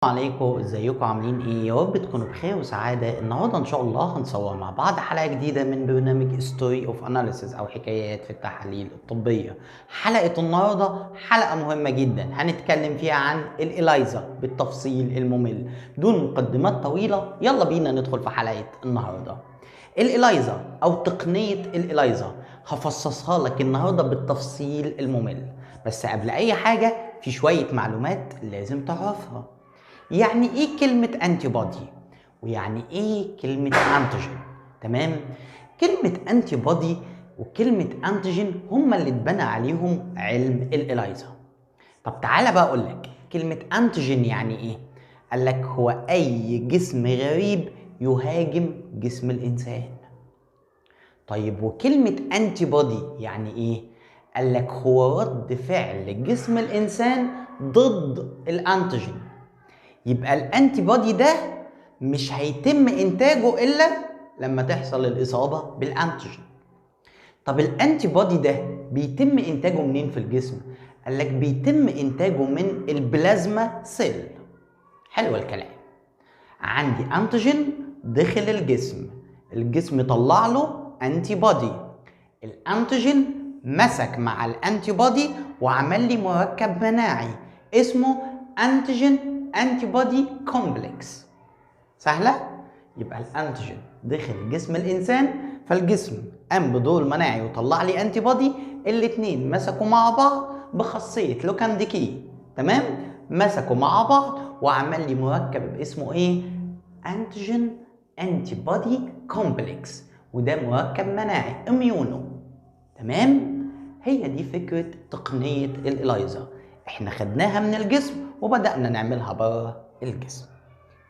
عليكم، ازيكم عاملين ايه؟ يا رب تكونوا بخير وسعاده. النهارده ان شاء الله هنصور مع بعض حلقه جديده من برنامج ستوري اوف اناليسيس او حكايات في التحاليل الطبيه. حلقه النهارده حلقه مهمه جدا هنتكلم فيها عن الإلايزا بالتفصيل الممل. بدون مقدمات طويله يلا بينا ندخل في حلقه النهارده. الإلايزا او تقنيه الإلايزا هفصصها لك النهارده بالتفصيل الممل، بس قبل اي حاجه في شويه معلومات لازم تعرفها. يعني ايه كلمة انتي بودي؟ ويعني ايه كلمة انتيجين؟ تمام؟ كلمة انتي بودي وكلمة انتيجين هما اللي اتبنى عليهم علم الإلايزا. طب تعالى بقى اقول لك كلمة انتيجين يعني ايه؟ قال لك هو اي جسم غريب يهاجم جسم الانسان. طيب وكلمة انتي بودي يعني ايه؟ قال لك هو رد فعل جسم الانسان ضد الانتيجين. يبقى الانتي بودي ده مش هيتم انتاجه الا لما تحصل الاصابه بالانتيجين. طب الانتي بودي ده بيتم انتاجه منين في الجسم؟ قال لك بيتم انتاجه من البلازما سيل. حلو الكلام. عندي انتيجين دخل الجسم طلع له انتي بودي. الانتيجين مسك مع الانتي بودي وعمل لي مركب مناعي اسمه انتيجين انتي بودي كومبلكس. سهله؟ يبقى الانتيجين دخل جسم الانسان فالجسم قام بدور مناعي وطلع لي انتي بودي. الاثنين مسكوا مع بعض بخاصيه لوكانديكي. تمام؟ مسكوا مع بعض وعمل لي مركب اسمه ايه؟ انتيجين انتي بودي كومبلكس، وده مركب مناعي اميونو. تمام؟ هي دي فكرة تقنية الإلايزا. احنا خدناها من الجسم وبدأنا نعملها بره الجسم.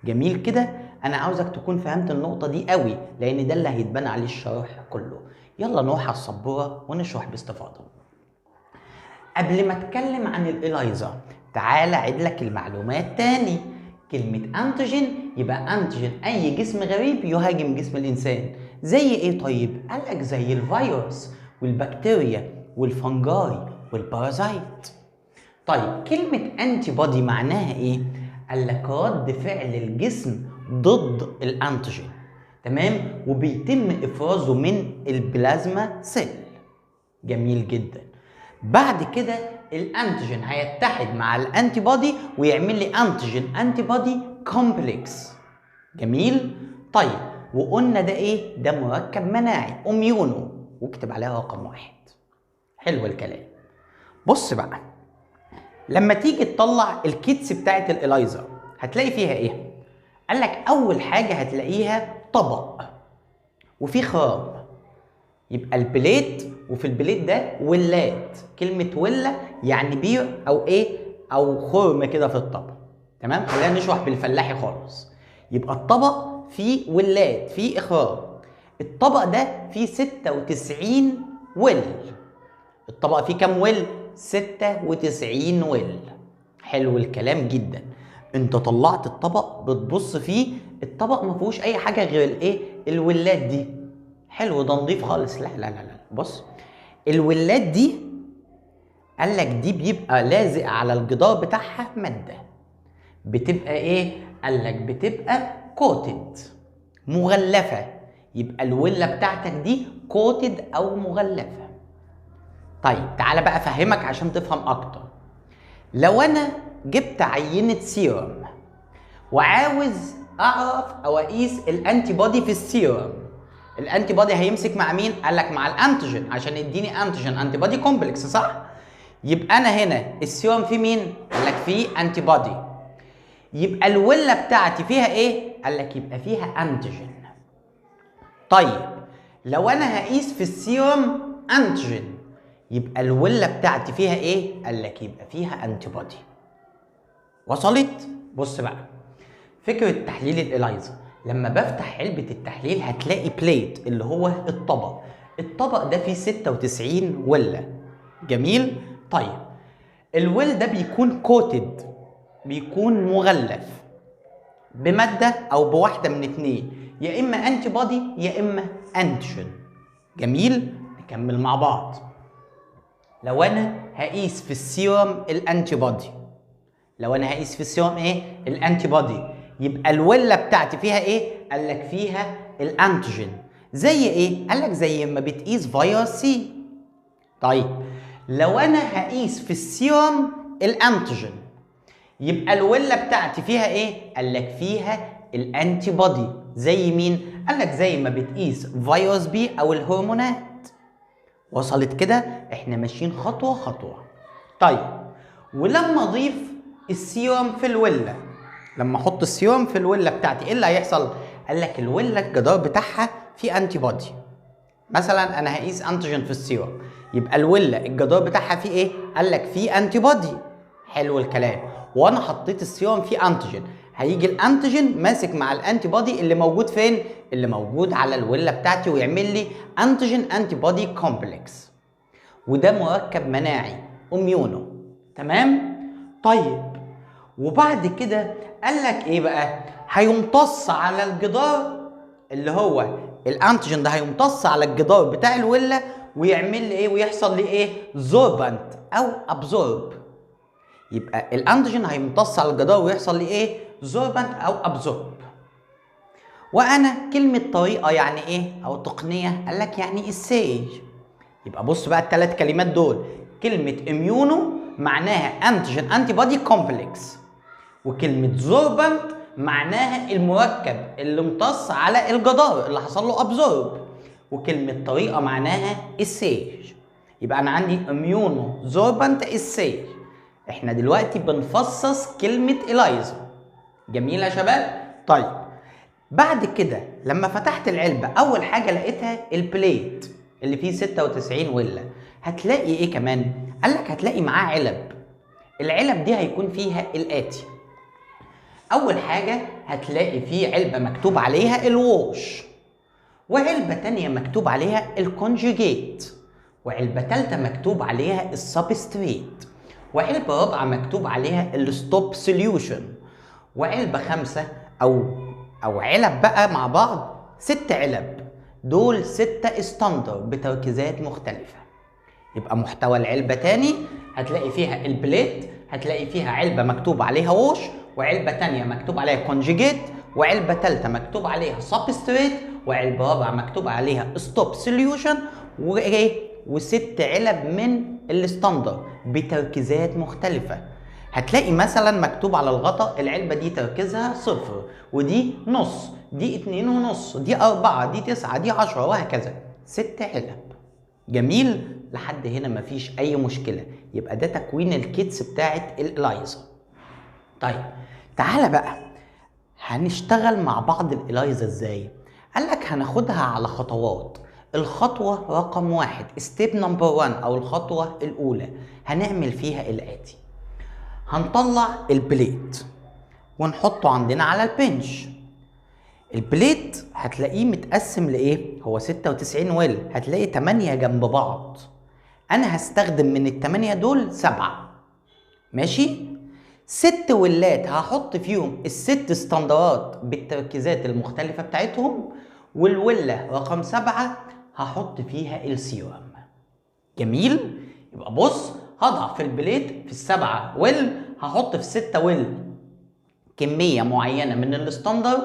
جميل كده؟ أنا عاوزك تكون فهمت النقطة دي قوي لأن ده اللي هيتبنى عليه الشرح كله. يلا نروح على السبورة ونشرح باستفاضة. قبل ما اتكلم عن الإلايزا تعال أعيد لك المعلومات تاني. كلمة أنتيجين يبقى أنتيجين أي جسم غريب يهاجم جسم الإنسان. زي إيه طيب؟ قالك زي الفيروس والبكتيريا والفنجاي والبارازايت. طيب كلمة أنتي بودي معناها إيه؟ قالك رد فعل الجسم ضد الأنتيجين. تمام؟ وبيتم إفرازه من البلازما سيل. جميل جدا. بعد كده الانتيجين هيتحد مع الانتي بودي ويعمل لي انتيجين انتي بودي كومبلكس. جميل؟ طيب وقلنا ده ايه؟ ده مركب مناعي اميونو، واكتب عليها رقم 1. حلو الكلام. بص بقى، لما تيجي تطلع الكيتس بتاعت الإلايزا هتلاقي فيها ايه؟ قال لك اول حاجه هتلاقيها طبق وفي خرام. يبقى البليت وفي البليت ده ولات. كلمة ولة يعني بير أو إيه أو خرم كده في الطبق. تمام؟ خلينا نشرح بالفلاحي خالص. يبقى الطبق فيه ولات فيه إخراج. الطبق ده فيه 96 ول. الطبق فيه كام ول؟ 96 ول. حلو الكلام جدا. انت طلعت الطبق بتبص فيه الطبق ما فيهوش اي حاجه غير الايه؟ الولات دي. حلو ده نضيف خالص. لا لا لا لا، بص الولات دي قال لك دي بيبقى لازق على الجدار بتاعها ماده بتبقى ايه؟ قال لك بتبقى كوتد مغلفه. يبقى الوله بتاعتك دي كوتد او مغلفه. طيب تعالى بقى افهمك عشان تفهم اكتر. لو انا جبت عينه سيروم وعاوز اعرف او اقيس الانتي بودي في السيروم، الانتي بودي هيمسك مع مين؟ قال لك مع الانتيجين عشان يديني انتيجين انتي بودي كومبلكس، صح؟ يبقى انا هنا السيروم فيه مين؟ قال لك فيه انتي بودي. يبقى الوله بتاعتي فيها ايه؟ قال لك يبقى فيها انتيجين. طيب لو انا هقيس في السيروم انتيجين يبقى الوله بتاعتي فيها ايه؟ قال لك يبقى فيها انتي بودي. وصلت؟ بص بقى، فكرة تحليل الإلايزا لما بفتح علبة التحليل هتلاقي بليت اللي هو الطبق. الطبق ده فيه 96 ولة. جميل؟ طيب الول ده بيكون كوتد، بيكون مغلف بمادة أو بواحدة من اتنين، يا إما أنتي بودي يا إما أنتيجين. جميل؟ نكمل مع بعض. لو أنا هقيس في السيروم الأنتي بودي، لو انا هقيس في السيروم ايه؟ الانتي بودي. يبقى الوله بتاعتي فيها ايه؟ قال لك فيها الانتيجين. زي ايه؟ قال لك زي ما بتقيس فيروس سي. طيب لو انا هقيس في السيروم الانتيجين، يبقى الوله بتاعتي فيها ايه؟ قال لك فيها الانتي بودي. زي مين؟ قال لك زي ما بتقيس فيروس بي او الهرمونات. وصلت كده؟ احنا ماشيين خطوه خطوه. طيب ولما اضيف السيروم في الوله، لما احط السيروم في الوله بتاعتي ايه اللي هيحصل؟ قال لك الوله الجدار بتاعها فيه انتي بودي. مثلا انا هقيس انتيجين في السيروم، يبقى الوله الجدار بتاعها فيه ايه؟ قال لك فيه انتي بودي. حلو الكلام. وانا حطيت السيروم فيه انتيجين، هيجي الانتيجين ماسك مع الانتي بودي اللي موجود فين؟ اللي موجود على الوله بتاعتي، ويعمل لي انتيجين انتي بودي كومبلكس. وده مركب مناعي اميونو. تمام؟ طيب وبعد كده قال لك ايه بقى؟ هيمتص على الجدار اللي هو الانتيجين ده، هيمتص على الجدار بتاع الوله ويعمل لي ايه؟ ويحصل لي ايه؟ زوربنت او ابزورب. يبقى الانتيجين هيمتص على الجدار ويحصل لي ايه؟ زوربنت او ابزورب. وانا كلمه طريقه يعني ايه؟ او تقنيه، قال لك يعني السيج. يبقى بص بقى الثلاث كلمات دول، كلمه اميونو معناها انتيجين انتي بودي كومبلكس، وكلمه زوربنت معناها المركب اللي امتص على الجدار اللي حصل له ابزورب، وكلمه طريقه معناها السيج. يبقى انا عندي اميونو زوربنت السيج. احنا دلوقتي بنفصص كلمه إلايزا. جميل يا شباب؟ طيب بعد كده لما فتحت العلبه اول حاجه لقيتها البليت اللي فيه 96 وله. هتلاقي ايه كمان؟ قال لك هتلاقي معاه علب. العلب دي هيكون فيها الاتي. اول حاجه هتلاقي فيه علبه مكتوب عليها الووش، وعلبه تانية مكتوب عليها الكونجيجيت، وعلبه تالتة مكتوب عليها السبستريت، وعلبه رابعه مكتوب عليها الستوب سوليوشن، وعلبه خامسه او علب بقى مع بعض 6 علب. دول 6 ستاندر بتركيزات مختلفه. يبقى محتوى العلبه تاني، هتلاقي فيها البليت، هتلاقي فيها علبه مكتوب عليها ووش، وعلبه تانية مكتوب عليها كونجيجيت، وعلبه تالتة مكتوب عليها سبستريت، وعلبه رابعه مكتوب عليها ستوب سوليوشن، و6 علب من الستاندر بتركيزات مختلفه. هتلاقي مثلا مكتوب على الغطاء العلبه دي تركيزها 0، ودي نص، دي 2.5، دي 4، دي 9، دي 10، وهكذا. 6 علب. جميل؟ لحد هنا مفيش اي مشكله. يبقى ده تكوين الكيتس بتاعت الإلايزا. طيب تعالى بقى هنشتغل مع بعض الإلايزا ازاي؟ قالك هناخدها على خطوات. الخطوه رقم 1 ستيب نمبر 1 او الخطوه الاولى هنعمل فيها الاتي. هنطلع البليت ونحطه عندنا على البنش. البليت هتلاقيه متقسم لايه؟ هو 96 ويل، هتلاقي 8 جنب بعض. انا هستخدم من ال8 دول 7. ماشي؟ 6 ولات هحط فيهم ال6 استندرات بالتركيزات المختلفة بتاعتهم، والولة رقم 7 هحط فيها السيروم. جميل؟ يبقى بص، هضع في البليت في ال7 ويل، هحط في 6 ويل كمية معينة من الستاندر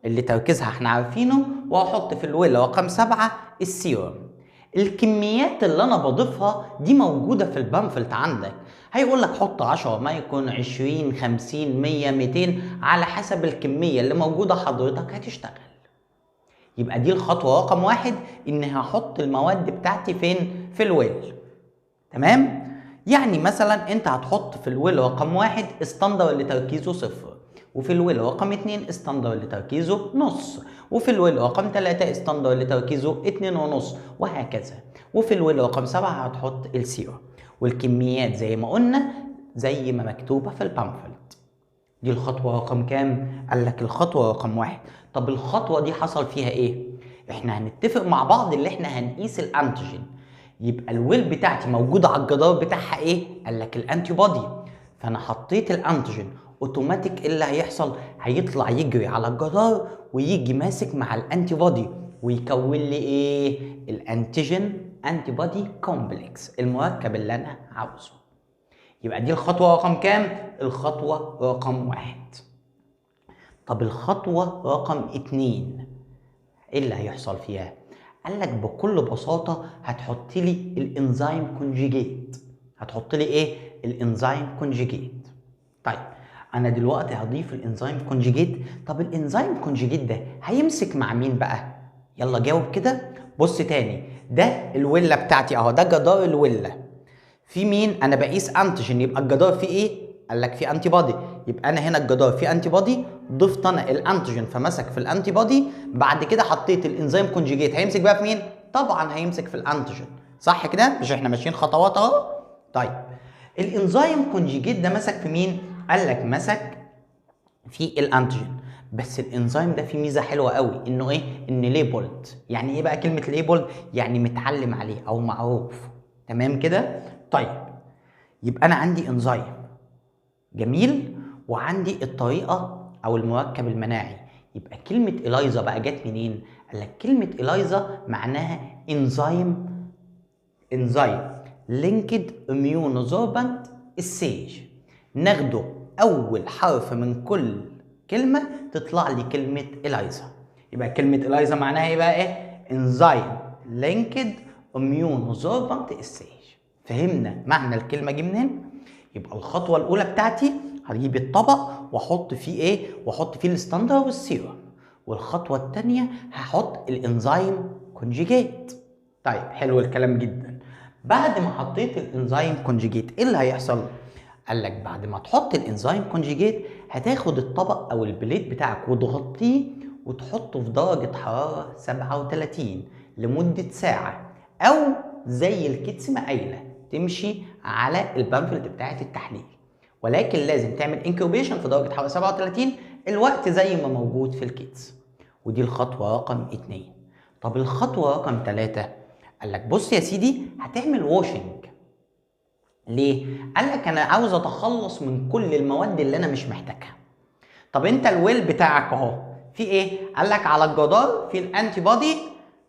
اللي تركيزها احنا عارفينه، وهحط في الويل رقم 7 السيروم. الكميات اللي انا بضيفها دي موجودة في البامفلت عندك. هيقول لك حط 10 مايكرون، 20، 50، 100، 200 على حسب الكمية اللي موجودة حضرتك هتشتغل. يبقى دي الخطوة رقم 1، اني هحط المواد بتاعتي فين؟ في الويل. تمام؟ يعني مثلا انت هتحط في الويل رقم 1 استندر اللي تركيزه 0، وفي الويل رقم 2 استندر اللي تركيزه نص، وفي الويل رقم 3 استندر اللي تركيزه 2.5، وهكذا. وفي الويل رقم 7 هتحط السيروم. والكميات زي ما قلنا زي ما مكتوبة في البامفلت. دي الخطوة رقم كام؟ قال لك الخطوة رقم 1. طب الخطوة دي حصل فيها ايه؟ احنا هنتفق مع بعض اللي احنا هنقيس الانتيجين. يبقى الويل بتاعتي موجودة على الجدار بتاعها ايه؟ قال لك الانتي بودي. فانا حطيت الانتيجين، اوتوماتيك اللي هيحصل هيطلع يجري على الجدار ويجي ماسك مع الانتي بودي ويكون لي ايه؟ الانتيجين انتي بودي كومبلكس، المركب اللي انا عاوزه. يبقى دي الخطوة رقم كام؟ الخطوة رقم 1. طب الخطوة رقم 2 ايه اللي هيحصل فيها؟ قال لك بكل بساطة هتحط لي الانزيم كونجيجيت. هتحط لي ايه؟ الانزيم كونجيجيت. طيب انا دلوقتي هضيف الانزيم كونجيجيت. طب الانزيم كونجيجيت ده هيمسك مع مين بقى؟ يلا جاوب كده. بص تاني، ده الوله بتاعتي اهو، ده جدار الوله. في مين؟ انا بقيس انتيجين، يبقى الجدار فيه ايه؟ قال لك فيه انتي بودي، يبقى انا هنا الجدار فيه انتي بودي، ضفت انا الانتيجين فمسك في الانتي بودي، بعد كده حطيت الانزيم كونجيجيت، هيمسك بقى في مين؟ طبعا هيمسك في الانتيجين، صح كده؟ مش احنا ماشيين خطوات اهو؟ طيب الانزيم كونجيجيت ده مسك في مين؟ قال لك مسك في الانتيجين. بس الانزيم ده فيه ميزه حلوه قوي، انه ايه؟ ان ليبلد. يعني ايه بقى كلمه ليبلد؟ يعني متعلم عليه او معروف. تمام كده؟ طيب يبقى انا عندي انزيم جميل، وعندي الطريقه او المركب المناعي. يبقى كلمه إلايزا بقى جت منين؟ قال لك كلمه إلايزا معناها انزيم لينكد اميونوزوربانت السيج. ناخده اول حرف من كل كلمه تطلع لي كلمه إلايزا. يبقى كلمه إلايزا معناها ايه بقى؟ ايه؟ انزيم لينكد اميونوزوربانت السيج. فهمنا معنى الكلمه دي منين؟ يبقى الخطوه الاولى بتاعتي هجيب الطبق واحط فيه ايه؟ واحط فيه الستاندر والسيرم. والخطوه الثانيه هحط الانزيم كونجيجيت. طيب حلو الكلام جدا. بعد ما حطيت الانزيم كونجيجيت ايه اللي هيحصل؟ قال لك بعد ما تحط الانزيم كونجيجيت هتاخد الطبق او البليت بتاعك وتغطيه وتحطه في درجه حراره 37 لمده ساعه، او زي الكيتس ما قايله تمشي على البامفلت بتاعت التحليل، ولكن لازم تعمل انكوبيشن في درجه حراره 37 الوقت زي ما موجود في الكيتس. ودي الخطوه رقم 2. طب الخطوه رقم 3 قال لك بص يا سيدي هتعمل واشنج. ليه؟ قال لك انا عاوز اتخلص من كل المواد اللي انا مش محتاجها. طب انت الويل بتاعك اهو في ايه؟ قال لك على الجدار في الانتي بودي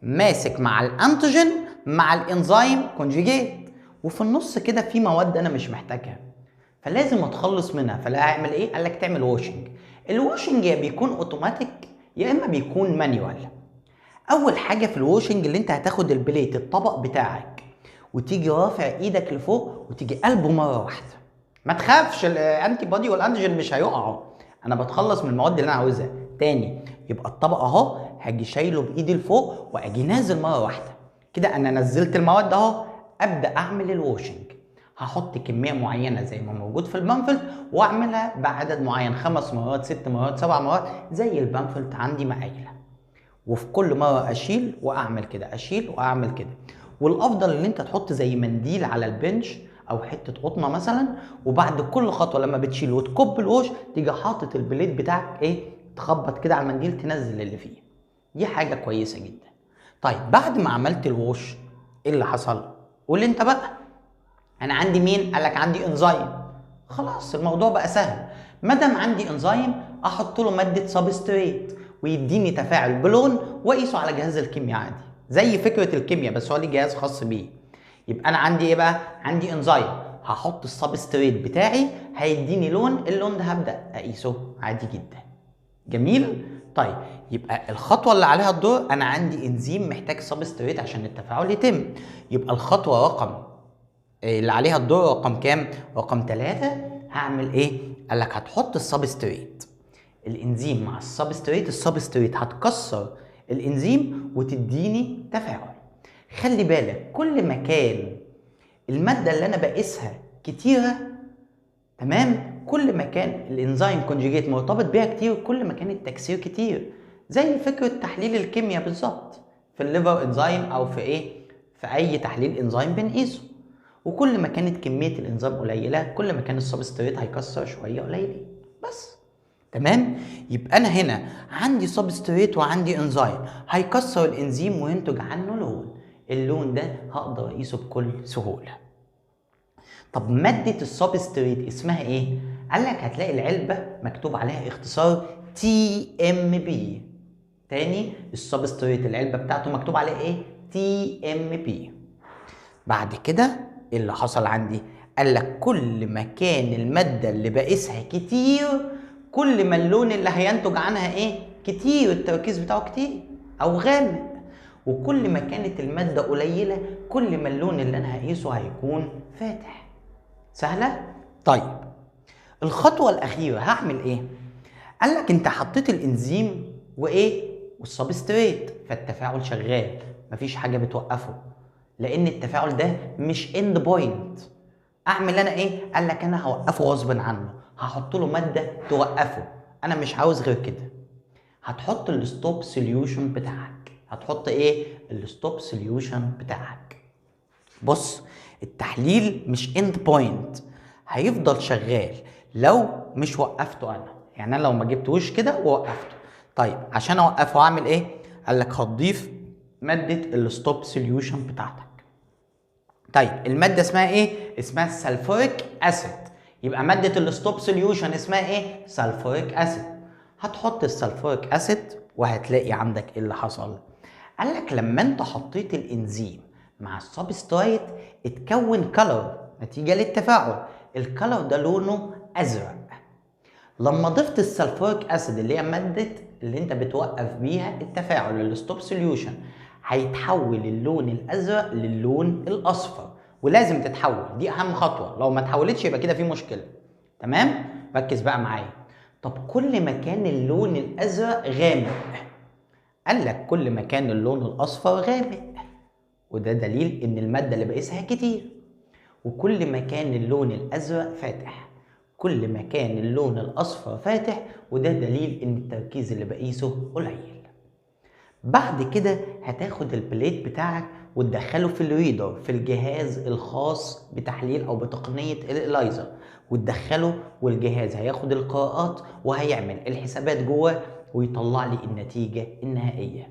ماسك مع الانتيجين مع الانزيم كونجيجيت، وفي النص كده في مواد انا مش محتاجها فلازم اتخلص منها. فلا اعمل ايه؟ قال لك تعمل واشنج. الواشنج يا بيكون اوتوماتيك يا اما بيكون مانيوال. اول حاجه في الواشنج اللي انت هتاخد البليت الطبق بتاعك وتيجي رافع ايدك لفوق وتيجي قلبه مره واحده. ما تخافش الانتي بودي والانتيجين مش هيقعوا، انا بتخلص من المواد اللي انا عاوزها. تاني يبقى الطبق اهو هاجي شايله بايدي لفوق واجي نازل مره واحده كده، انا نزلت المواد اهو. ابدا اعمل الواشنج، هحط كميه معينه زي ما موجود في البامفلت واعملها بعدد معين 5 مرات 6 مرات 7 مرات زي البامفلت عندي ما قايله. وفي كل مره اشيل واعمل كده، اشيل واعمل كده. والافضل ان انت تحط زي منديل على البنش او حته قطنه مثلا، وبعد كل خطوه لما بتشيل وتكب الوش تيجي حاطط البليد بتاعك ايه، تخبط كده على المنديل تنزل اللي فيه. دي حاجه كويسه جدا. طيب بعد ما عملت الوش ايه اللي حصل؟ قول انت بقى. انا عندي مين؟ قال لك عندي انزيم. خلاص الموضوع بقى سهل. ما دام عندي انزيم احط له ماده سبستريت ويديني تفاعل بلون واقيسه على جهاز الكيمياء عادي زي فكره الكيمياء، بس هو ليه جهاز خاص بيه. يبقى انا عندي ايه بقى؟ عندي انزيم، هحط السبستريت بتاعي هيديني لون، اللون ده هبدا اقيسه عادي جدا. جميل؟ طيب يبقى الخطوه اللي عليها الدور انا عندي انزيم محتاج سبستريت عشان التفاعل يتم. يبقى الخطوه رقم اللي عليها الدور رقم كام؟ رقم 3. هعمل ايه؟ قال لك هتحط السبستريت، الانزيم مع السبستريت، السبستريت هتكسر الانزيم وتديني تفاعل. خلي بالك كل ما كان الماده اللي انا بقيسها كتيره، تمام، كل ما كان الانزيم كونجيجيت مرتبط بيها كتير كل ما كان التكسير كتير، زي فكره تحليل الكيمياء بالظبط في الليفر انزيم او في ايه، في اي تحليل انزيم بنقيسه. وكل ما كانت كميه الانزيم قليله كل ما كان السبستريت هيكسر شويه قليلين بس. تمام؟ يبقى انا هنا عندي سبستريت وعندي انزيم هيكسر الانزيم وينتج عنه لون، اللون ده هقدر اقيسه بكل سهوله. طب ماده السبستريت اسمها ايه؟ قال لك هتلاقي العلبه مكتوب عليها اختصار تي ام بي. تاني السبستريت العلبه بتاعته مكتوب عليها ايه؟ تي ام بي. بعد كده ايه اللي حصل عندي؟ قال لك كل ما كان المادة اللي بقيسها كتير كل ما اللون اللي هينتج عنها ايه؟ كتير، التركيز بتاعه كتير او غامق. وكل ما كانت المادة قليلة كل ما اللون اللي انا هقيسه هيكون فاتح. سهلة؟ طيب الخطوة الأخيرة هعمل ايه؟ قال لك انت حطيت الانزيم وايه؟ والسبستريت، فالتفاعل شغال، مفيش حاجة بتوقفه، لأن التفاعل ده مش اند بوينت. اعمل انا ايه؟ قال لك انا هوقفه غصب عنه، هحط له ماده توقفه، انا مش عاوز غير كده. هتحط الستوب سوليوشن بتاعك. هتحط ايه؟ الستوب سوليوشن بتاعك. بص، التحليل مش اند بوينت، هيفضل شغال لو مش وقفته انا. يعني انا لو ما جبتوش كده ووقفته. طيب عشان اوقفه اعمل ايه؟ قال لك هتضيف ماده الستوب سوليوشن بتاعتك. طيب المادة اسمها ايه؟ اسمها السلفوريك اسيد. يبقى مادة الستوب سوليوشن اسمها ايه؟ سلفوريك اسيد. هتحط السلفوريك اسيد وهتلاقي عندك ايه اللي حصل. قال لك لما انت حطيت الانزيم مع السبسترايت اتكون كلر نتيجة للتفاعل. الكلر ده لونه ازرق. لما ضفت السلفوريك اسيد اللي هي مادة اللي انت بتوقف بيها التفاعل الستوب سوليوشن، هيتحول اللون الازرق للون الاصفر. ولازم تتحول، دي اهم خطوه، لو ما اتحولتش يبقى كده في مشكله. تمام؟ ركز بقى معايا. طب كل ما كان اللون الازرق غامق، قال لك كل ما كان اللون الاصفر غامق، وده دليل ان الماده اللي بقيسها كتير. وكل ما كان اللون الازرق فاتح، كل ما كان اللون الاصفر فاتح، وده دليل ان التركيز اللي بقيسه قليل. بعد كده هتاخد البليت بتاعك وتدخله في الريدر، في الجهاز الخاص بتحليل او بتقنية الإلايزر، وتدخله والجهاز هياخد القراءات وهيعمل الحسابات جوه ويطلع لي النتيجة النهائية.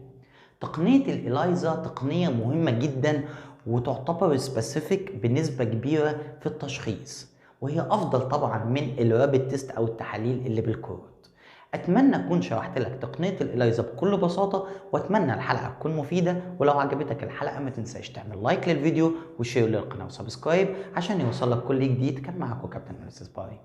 تقنية الإلايزر تقنية مهمة جدا وتعتبر سبيسيفيك بنسبة كبيرة في التشخيص، وهي أفضل طبعا من الرابid تيست أو التحاليل اللي بالكروت. اتمنى اكون شرحت لك تقنيه الإلايزر بكل بساطه، واتمنى الحلقه تكون مفيده. ولو عجبتك الحلقه ما تنساش تعمل لايك للفيديو وشير للقناه وسبسكرايب عشان يوصلك كل جديد. كان معاكم كابتن أناليسيس. باي.